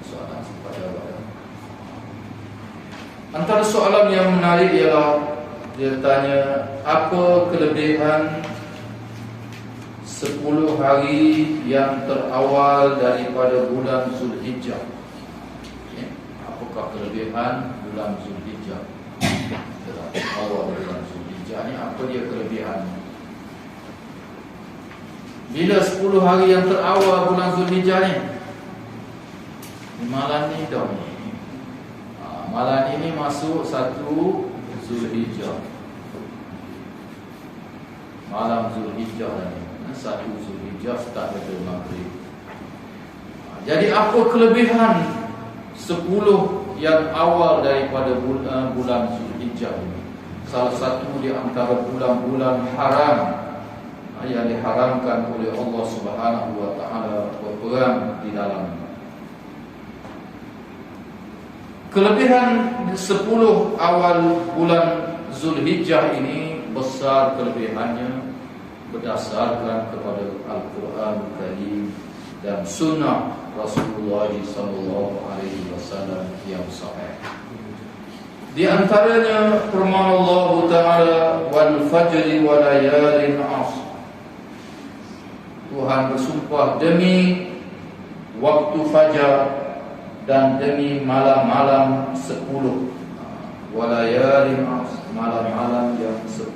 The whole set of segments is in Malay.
soalan pada awal. Antara soalan yang menarik ialah dia tanya, apa kelebihan 10 hari yang terawal daripada bulan Zulhijjah? Apakah kelebihan bulan Zulhijjah? Awal bulan Zulhijjah ni apa dia kelebihannya? Bila 10 hari yang terawal bulan Zulhijjah ni? Malam ni dah ni. Malam ini masuk 1 Zulhijjah. Malam Zulhijjah ni 1 Zulhijjah start dari maghrib. Jadi apa kelebihan 10 yang awal daripada bulan Zulhijjah ini? Salah satu di antara bulan-bulan haram yang diharamkan oleh Allah Subhanahu wa taala berperang di dalamnya. Kelebihan 10 awal bulan Zulhijjah ini besar kelebihannya berdasarkan kepada Al-Quran Karim dan sunnah Rasulullah sallallahu alaihi wasallam yang sahih. Di antaranya firman Allah Taala, wal fajri wa layalin 'ashr. Tuhan bersumpah demi waktu fajar dan demi malam-malam 10. Walayalin ashr, malam-malam yang 10.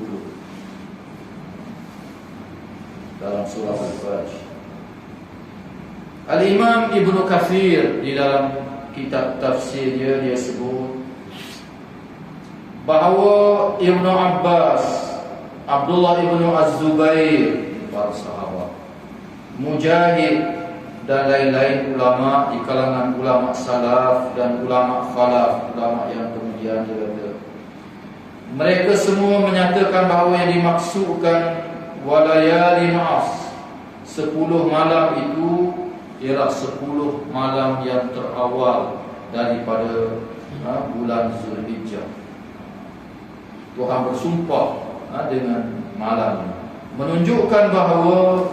Dalam surah Al-Fajr. Al-Imam Ibnu Katsir di dalam kitab tafsir dia sebut bahawa Ibnu Abbas, Abdullah Ibnu Az-Zubair, para sahabat, Mujahid dan lain-lain ulama di kalangan ulama salaf dan ulama khalaf, ulama yang kemudian ada, mereka semua menyatakan bahawa yang dimaksudkan walayalin ashr, 10 malam itu ialah 10 malam yang terawal daripada bulan Zulhijjah. Tuhan bersumpah dengan malam, menunjukkan bahawa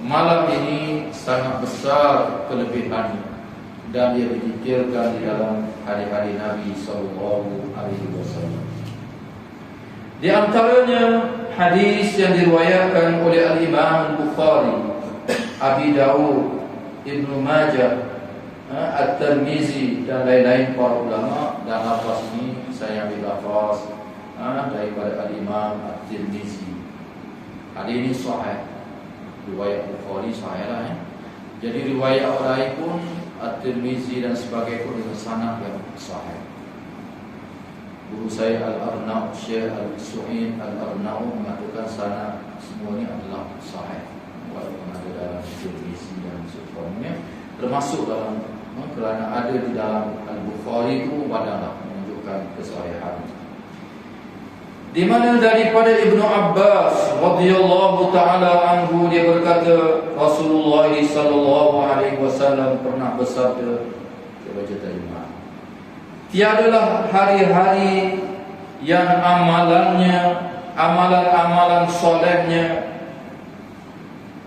malam ini sangat besar kelebihannya dan dia didetailkan di dalam hari-hari Nabi sallallahu alaihi wasallam. Di antaranya hadis yang diriwayatkan oleh Al-Imam Bukhari, Abi Dawud, Ibnu Majah, At-Tirmizi dan lain-lain para ulama. Dan lafaz ini saya ambil lafaz daripada Al-Imam At-Tirmizi. Hadis ini sahih. Riwayat Bukhari sahih lah ya. Jadi riwayat orang lain pun At-Tirmizi dan sebagainya pun dengan sanad yang sahih. Guru saya Al-Arnaud, Syekh Al-Su'in Al-Arnaud mengatakan sanad semua ini adalah sahih, walaupun ada dalam Tirmizi dan sebagainya, termasuk dalam kerana ada di dalam Al-Bukhari itu padahal menunjukkan kesahihan. Di mana daripada Ibnu Abbas radhiyallahu taala anhu dia berkata, Rasulullah sallallahu alaihi wasallam pernah bersabda, saya baca terjemah, tiadalah hari-hari yang amalan-amalan solehnya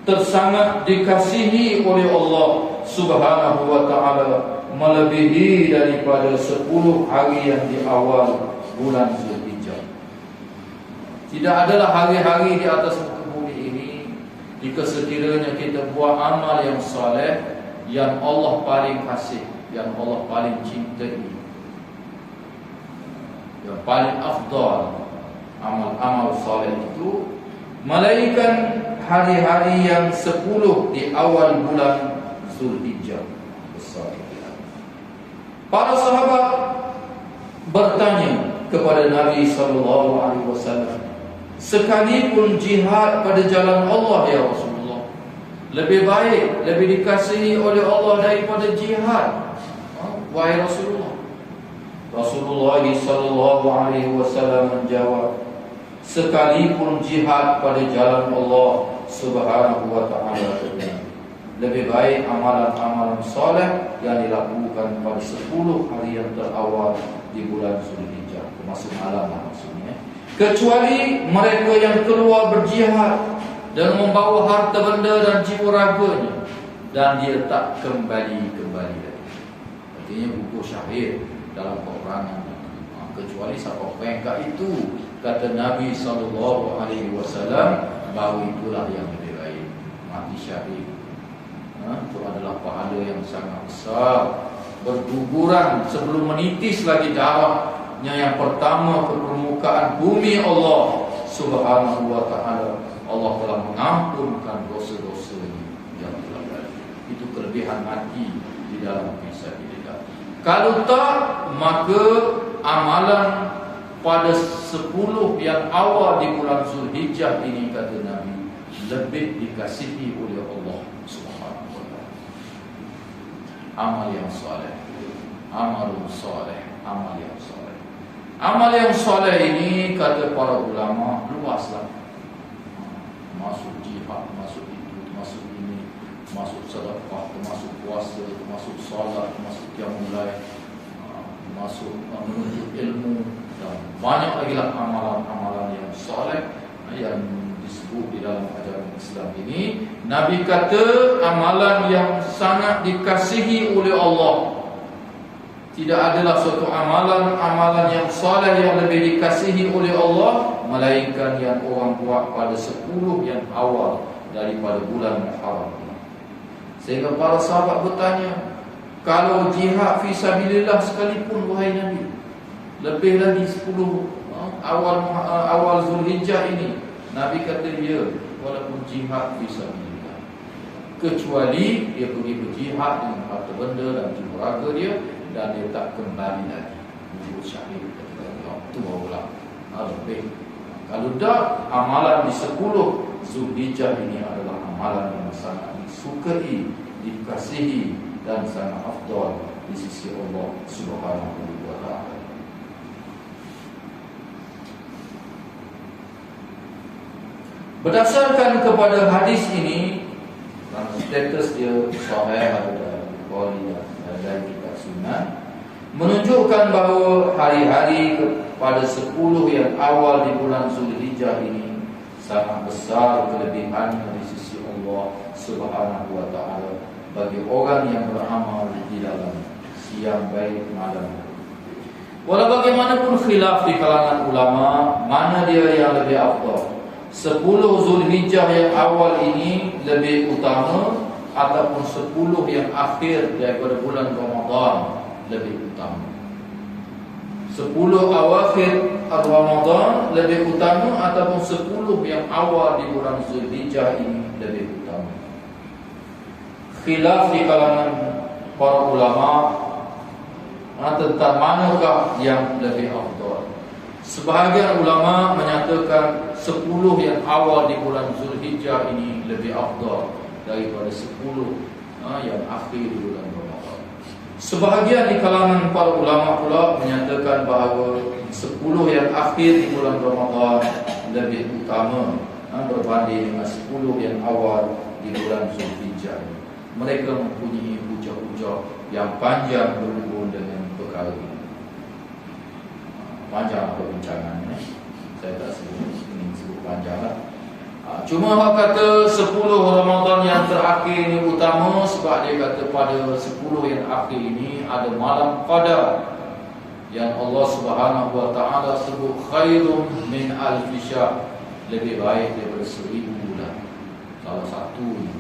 tersangat dikasihi oleh Allah Subhanahu wa taala melebihi daripada 10 hari yang di awal bulan Zulhijjah. Tidak adalah hari-hari di atas muka bumi ini jika sekiranya kita buat amal yang soleh, yang Allah paling kasih, yang Allah paling cintai, yang paling afdal amal-amal soleh itu, melainkan hari-hari yang 10 di awal bulan Zulhijjah. Besar. Para sahabat bertanya kepada Nabi sallallahu alaihi wasallam, sekalipun jihad pada jalan Allah ya Rasulullah, lebih baik, lebih dikasihi oleh Allah daripada jihad, wahai Rasulullah. Rasulullah sallallahu alaihi wasallam menjawab, sekalipun jihad pada jalan Allah Subhanahu wa taala, lebih baik amalan-amalan soleh yang dilakukan pada 10 hari yang terawal di bulan Zulhijjah, termasuk malam maksudnya, kecuali mereka yang keluar berjihad dan membawa harta benda dan jiwa raganya, dan dia tak kembali lagi. artinya gugur syahid dalam peperangan. Kecuali siapa pengkak itu, kata Nabi SAW, bahawa itulah yang lebih baik, mati syahid. Itu adalah pahala yang sangat besar, berguguran sebelum menitis lagi darahnya yang pertama ke permukaan bumi Allah Subhanahu wa ta'ala. Allah telah mengampunkan dosa-dosanya yang telah lalu. Itu kelebihan mati di dalam fisabilillah. Kalau tak, maka amalan pada 10 yang awal di bulan Zulhijjah ini, kata Nabi, lebih dikasihi oleh Allah Subhanahu wa ta'ala. Amal yang soleh, amalun soleh, amal yang soleh. Amal yang soleh ini, kata para ulama, luaslah. Masuk jihad, masuk itu, masuk ini, masuk sedekah, masuk puasa, masuk salat, masuk qiyamul lail, masuk menuntut ilmu, dan banyak lagi lah amalan-amalan yang soleh yang disebut di dalam ajaran Islam ini. Nabi kata amalan yang sangat dikasihi oleh Allah. Tidak adalah suatu amalan yang soleh yang lebih dikasihi oleh Allah melainkan yang orang buat pada 10 yang awal daripada bulan Muharram. Sehingga para sahabat bertanya, kalau jihad fisabilillah sekalipun, wahai Nabi, lebih lagi 10 awal Zulhijjah ini, Nabi kata ya, walaupun jihad fisabilillah, kecuali dia pergi berjihad dengan harta benda dan jiwa raga dia, dan dia tak kembali lagi menjadi syahid. Itu barulah lebih. Kalau dah, amalan di 10 Zulhijjah ini adalah amalan yang sangat disukai, dikasihi, dan sangat afdal di sisi Allah Subhanahu wa ta'ala. Berdasarkan kepada hadis ini, status dia sahih ada Bukhari dan lain kitab sunnah, menunjukkan bahawa hari-hari pada 10 yang awal di bulan Zulhijjah ini sangat besar kelebihannya di sisi Allah Subhanahu wa ta'ala bagi orang yang beramal di dalam siang baik malam. Walau bagaimanapun khilaf di kalangan ulama, mana dia yang lebih afdal, 10 Zulhijjah yang awal ini lebih utama ataupun 10 yang akhir daripada bulan Ramadan lebih utama. 10 awakhir Ramadan lebih utama ataupun 10 yang awal di bulan Zulhijjah ini lebih utama. Khilaf di kalangan para ulama tentang manakah yang lebih afdal. Sebahagian ulama menyatakan 10 yang awal di bulan Zulhijjah ini lebih afdal daripada 10 yang akhir di bulan Ramadan. Sebahagian di kalangan para ulama pula menyatakan bahawa 10 yang akhir di bulan Ramadan lebih utama berbanding dengan 10 yang awal di bulan Zulhijjah. Mereka mempunyai hujah-hujah yang panjang berhubung dengan perkara ini. Panjang perbincangannya, saya tak sebut panjang lah. Cuma orang kata 10 Ramadan yang terakhir ini utama sebab dia kata pada 10 yang akhir ini ada malam qadar yang Allah Subhanahu wa ta'ala sebut khairun min alfi syahr, lebih baik daripada 1000 bulan. Salah satu ni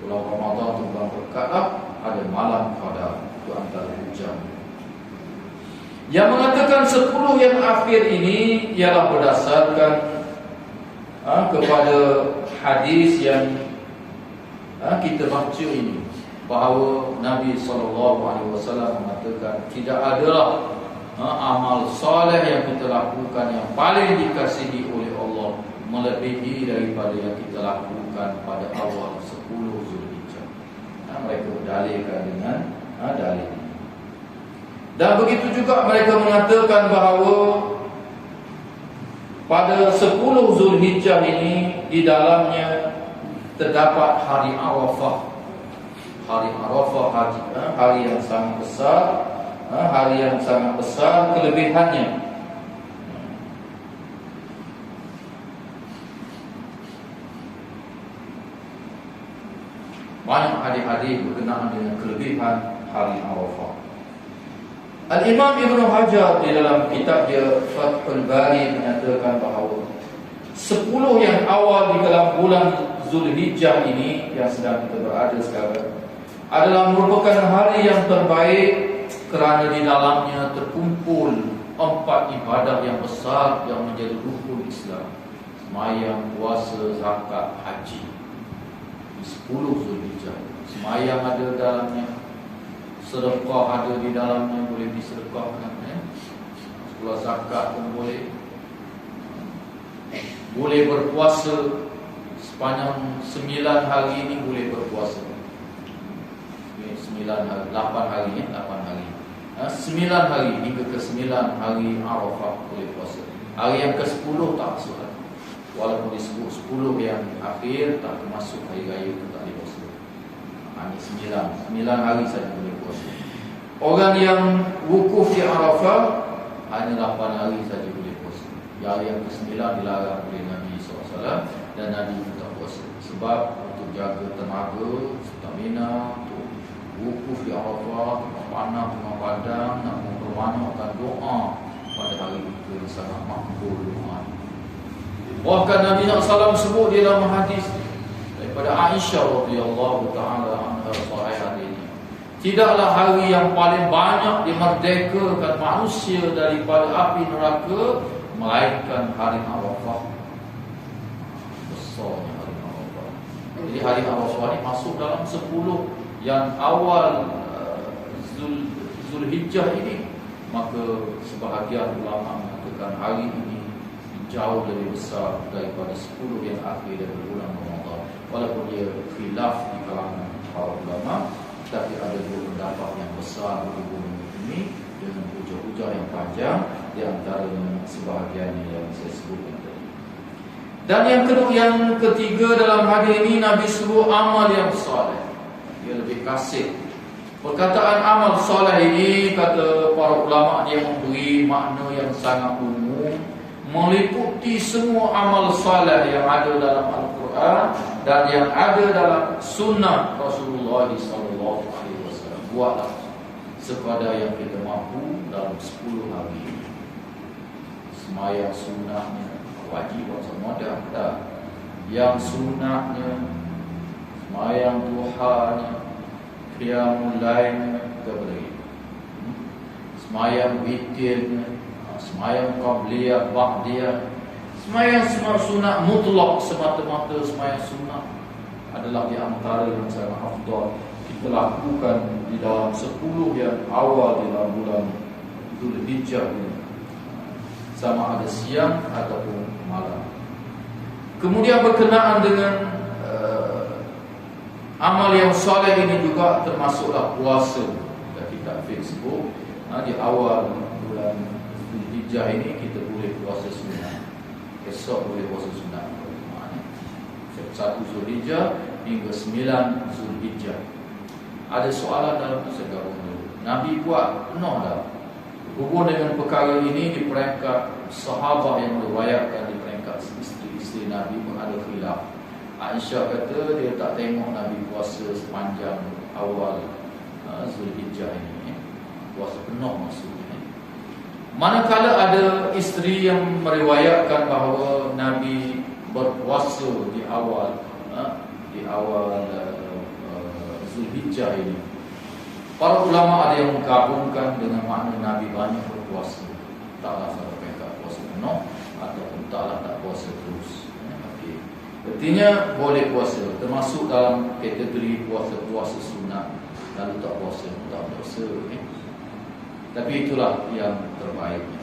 kalau Ramadan tu bulan berkat lah, ada malam qadar, itu antara hujah. Yang mengatakan 10 yang akhir ini ialah berdasarkan kepada hadis yang kita baca ini, bahawa Nabi SAW mengatakan tidak adalah amal soleh yang kita lakukan yang paling dikasihi oleh Allah melebihi daripada yang kita lakukan pada awal 10 Zulhijjah. Mereka berdalilkan dengan dalil ini. Dan begitu juga mereka mengatakan bahawa pada 10 Zulhijjah ini di dalamnya terdapat hari Arafah. Hari Arafah, hari yang sangat besar, hari yang sangat besar kelebihannya. Banyak hadis-hadis berkenaan dengan kelebihan hari Arafah. Al-Imam Ibn Hajar di dalam kitab dia Fathul Bari menyatakan bahawa 10 yang awal di dalam bulan Zulhijjah ini yang sedang kita berada sekarang adalah merupakan hari yang terbaik kerana di dalamnya terkumpul 4 ibadah yang besar yang menjadi rukun Islam: sembahyang, puasa, zakat, haji. 10 Zulhijjah. Sembahyang ada dalamnya, sedekah ada di dalamnya, boleh disedekahkan, sekolah zakat pun boleh. Boleh berpuasa sepanjang 9 hari ini, boleh berpuasa 9 hari, 8 hari 8 hari. 9 hari hingga ke 9 hari Arafah boleh puasa. Hari yang ke-10 tak masuk lagi. Walaupun disebut 10 yang akhir tak termasuk hari raya itu tak boleh puasa. Ini 9 hari saja boleh puasa. Orang yang wukuf di Arafah hanya 8 hari saja boleh puasa. Hari yang ke-9 dilarang oleh Nabi SAW dan Nabi tak puasa. Sebab untuk jaga tenaga, stamina, untuk wukuf di Arafah, tengah panas, tengah padang, nak memperbanyak doa pada hari itu yang sangat makbul doa. Bahkan Nabi SAW sebut di dalam hadis daripada Aisyah radhiyallahu taala anha sahih hadis, tidaklah hari yang paling banyak dimerdekakan manusia daripada api neraka melainkan hari Arafah. Besarnya hari Arafah. Jadi hari Arafah ini masuk dalam 10 yang awal Zulhijjah ini. Maka sebahagian ulama mengatakan hari ini jauh lebih besar daripada 10 yang akhir dari bulan Ramadan. Walaupun dia khilaf di kalangan para ulama, tapi ada 2 pendapat yang besar berhubung ini dengan hujah-hujah yang panjang, di antaranya sebahagiannya yang saya sebutkan tadi. Dan yang ketiga dalam hadis ini, Nabi sebut amal yang soleh. Dia lebih kasih. Perkataan amal soleh ini, kata para ulama, dia memberi makna yang sangat umum, meliputi semua amal soleh yang ada dalam Al-Quran dan yang ada dalam sunnah Rasulullah SAW. Buatlah sekadar yang kita mampu dalam 10 hari. Sembahyang sunnahnya wajib buat semua dah. Yang sunnahnya, sembahyang duhanya, qiyamul lailnya, kemudian sembahyang witirnya, sembahyang qabliyah, ba'diyah, sembahyang sunat mutlak, semata-mata sembahyang sunat adalah di antara yang sangat afdal kita lakukan di dalam 10 yang awal di dalam bulan Zulhijjah ini, sama ada siang ataupun malam. Kemudian berkenaan dengan amal yang soleh ini juga termasuklah puasa. Kita Facebook di awal bulan Zulhijjah ini kita boleh puasa sunat. Esok boleh puasa sunat. 1 Zulhijjah hingga 9 Zulhijjah. Ada soalan dalam segala dulu. Nabi buat penuh dah. Hubung dengan perkara ini di peringkat sahabat yang meriwayatkan, di peringkat isteri-isteri Nabi pun ada khilaf. Aisyah kata dia tak tengok Nabi puasa sepanjang awal Zulhijjah ini. Puasa penuh maksudnya. Manakala ada isteri yang meriwayatkan bahawa Nabi berpuasa di awal Zulhijjah ini, para ulama ada yang menggabungkan dengan makna Nabi banyak berpuasa, taklah sampai puasa penuh ataupun taklah tak puasa terus. Artinya boleh puasa, termasuk dalam kategori puasa sunat, lalu tak puasa. Tapi itulah yang terbaiknya.